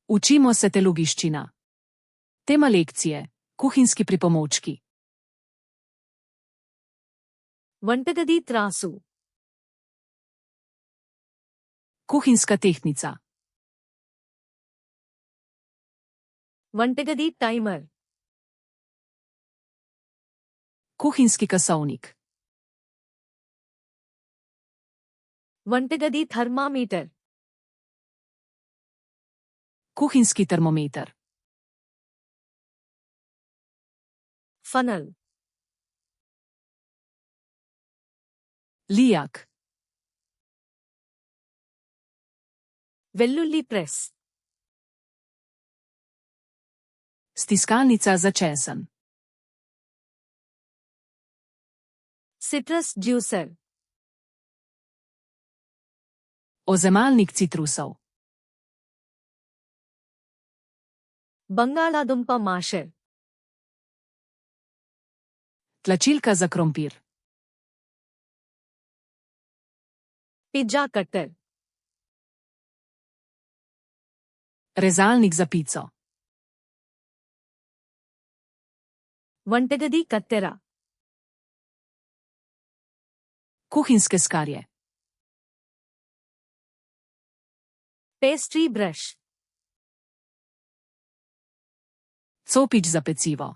Učimo se telugiščina. Tema lekcije: kuhinjski pripomočki. వంటగది త్రాసు. Kuhinjska tehtnica. వంటగది టైమర్. Kuhinjski kasovnik. వంటగది thermometer. Kuhinjski termometer. Funnel. Lijak. వెల్లుల్లి press. Stiskalnica za česen. Citrus juicer. Ozemalnik citrusov. బంగాళాదుంప masher. Tlačilka za krompir. Pizza cutter. Rezalnik za pico. వంటగది కత్తెర. Kuhinjske skarje. Pastry brush. Copič za pecivo.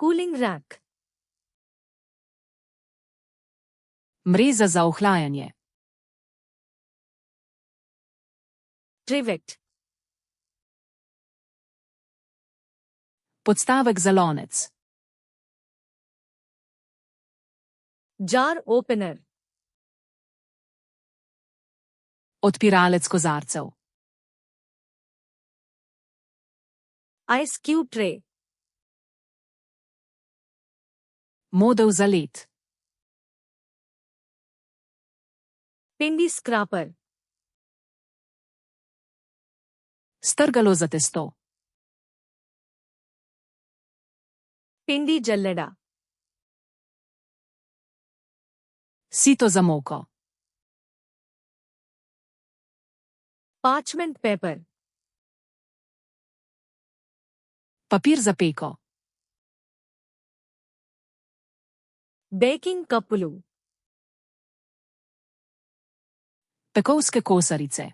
Cooling rack. Mreza za ohlajanje. Trivet. Podstavek za lonec. Jar opener. Odpiralec kozarcev. Ice cube tray. Modev za led. పిండి scraper. Strgalo za testo. పిండి జల్లెడ. Sito za moko. Parchment paper. Papir za peko. Baking కప్పులు. Pekovske kosarice.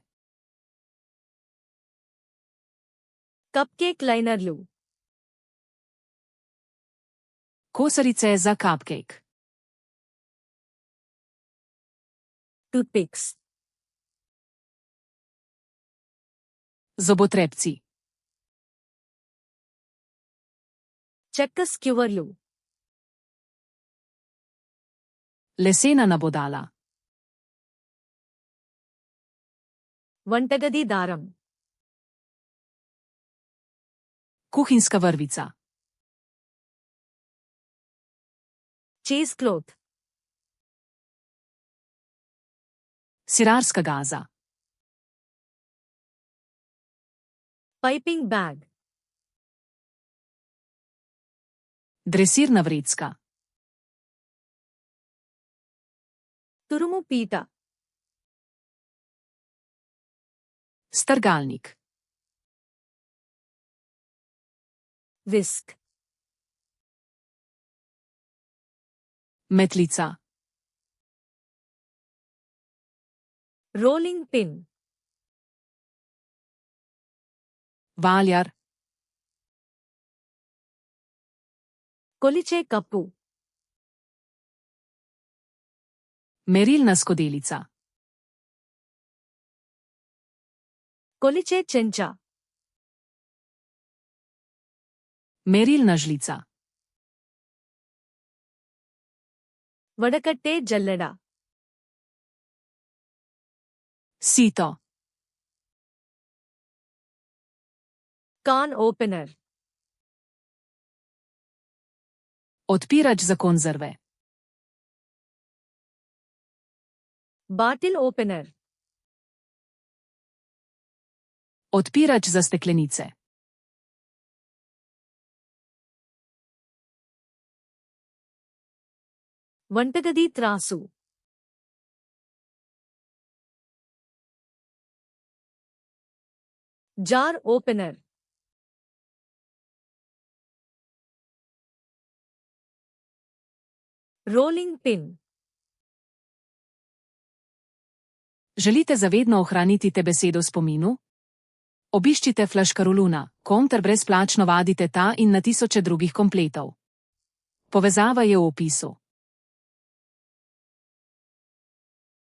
Cup cake లైనర్లు. Kosarice za cupcake. Toothpicks. Zobotrebci. చెక్క స్క్యూవర్లు. Lesena nabodala. వంటగది దారం. Kuhinjska vrvica. Cheese cloth. Sirarska gaza. Piping bag. Dresirna vrecka. తురుము పీట. Strgalnik. Whisk. Metlica. Rolling pin. Valjar. కొలిచే cup. Merilna skodelica. కొలిచే చెంచా. Merilna žlica. వడకట్టే జల్లెడ. Sito. Can opener. Odpirač za konzerve. Bottle opener. Odpirač za steklenice. వంటగది త్రాసు. Jar opener. Rolling pin. Želite zavedno ohraniti te besedo v spominu? Obiščite Flaškaruluna, ter brezplačno vadite ta in na tisoče drugih kompletov. Povezava je v opisu.